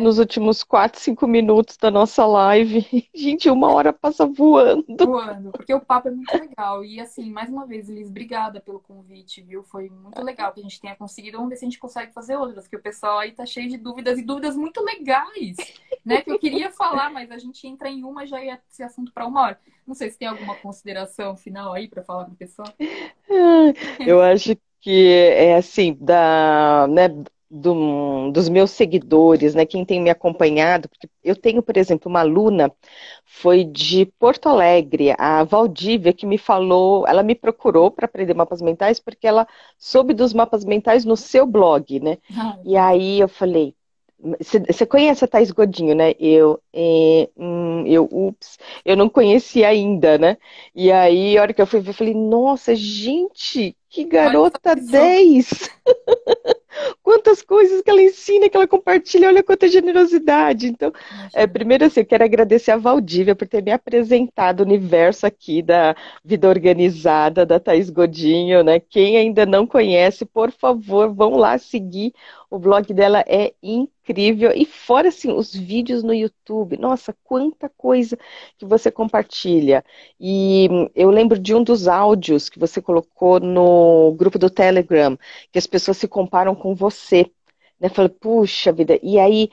nos últimos 4, 5 minutos da nossa live. Gente, 1 hora passa voando. Voando, porque o papo é muito legal. E assim, mais uma vez, Liz, obrigada pelo convite, viu? Foi muito legal que a gente tenha conseguido. Vamos ver se a gente consegue fazer outras, que o pessoal aí tá cheio de dúvidas e dúvidas muito legais, né? Que eu queria falar, mas a gente entra em uma e já ia ser assunto para 1 hora. Não sei se tem alguma consideração final aí para falar pro pessoal. Eu acho que é assim, né, dos meus seguidores, né, quem tem me acompanhado, porque eu tenho, por exemplo, uma aluna, foi de Porto Alegre, a Valdívia, que me falou, ela me procurou para aprender mapas mentais, porque ela soube dos mapas mentais no seu blog, né? Ai, E aí eu falei, você conhece a Thaís Godinho, né? Ups, eu não conhecia ainda, né? E aí, a hora que eu fui ver, eu falei, nossa, gente, que olha essa garota pessoa. 10! Quantas coisas que ela ensina, que ela compartilha, olha quanta generosidade. Então, Imagina. primeiro assim, eu quero agradecer a Valdívia por ter me apresentado o universo aqui da vida organizada da Thaís Godinho, né? Quem ainda não conhece, por favor, vão lá seguir. O blog dela é incrível. E fora assim, os vídeos no YouTube, nossa, quanta coisa que você compartilha. E eu lembro de um dos áudios que você colocou no grupo do Telegram, que as pessoas se comparam com você. Né? Eu falei, puxa vida. E aí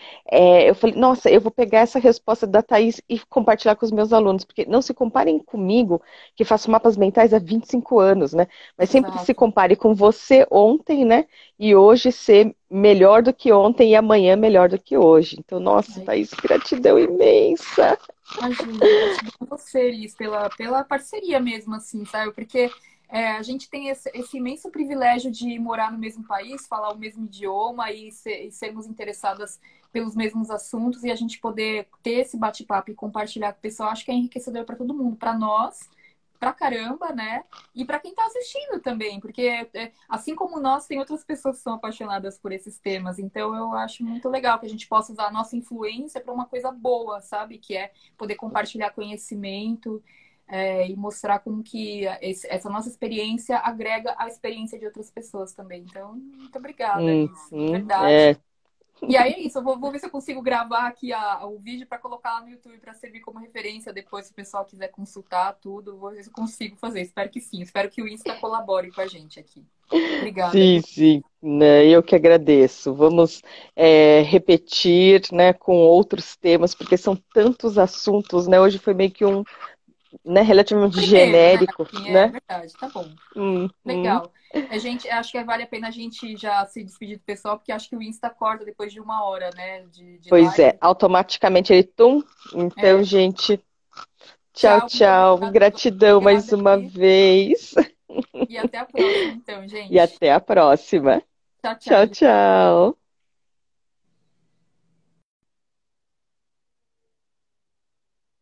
eu falei, nossa, eu vou pegar essa resposta da Thaís e compartilhar com os meus alunos, porque não se comparem comigo, que faço mapas mentais há 25 anos, né? Mas sempre se Exato. compare com você ontem, né? E hoje ser melhor do que ontem e amanhã melhor do que hoje. Então, nossa, Aí, Thaís, gratidão imensa. imagina, gratidão a você, Liz, pela parceria mesmo, assim, sabe? Porque a gente tem esse imenso privilégio de morar no mesmo país, falar o mesmo idioma e sermos interessadas pelos mesmos assuntos e a gente poder ter esse bate-papo e compartilhar com o pessoal, acho que é enriquecedor para todo mundo, para nós, pra caramba, né? E para quem tá assistindo também, porque assim como nós, tem outras pessoas que são apaixonadas por esses temas. Então eu acho muito legal que a gente possa usar a nossa influência para uma coisa boa, sabe? Que é poder compartilhar conhecimento, e mostrar como que essa nossa experiência agrega a experiência de outras pessoas também. Então, muito obrigada, Liz, de verdade. É, E aí é isso, eu vou ver se eu consigo gravar aqui o vídeo para colocar lá no YouTube para servir como referência depois, se o pessoal quiser consultar tudo, vou ver se eu consigo fazer. Espero que sim, espero que o Insta colabore com a gente aqui. Obrigada, sim, viu? sim, né, eu que agradeço. Vamos repetir, né, com outros temas, porque são tantos assuntos, né? Hoje foi meio que um, né, relativamente Primeiro, né? genérico, Assim, é né? verdade, tá bom. Uhum. Legal. Acho que vale a pena a gente já se despedir do pessoal, porque acho que o Insta corta depois de 1 hora, né, de Pois é, live. automaticamente ele tum. Então, É, gente, Tchau, Muito tchau. obrigada pela Gratidão mais obrigada uma aí. vez. E até a próxima, então, E gente. até a próxima. Tchau, Tchau, tchau. tchau.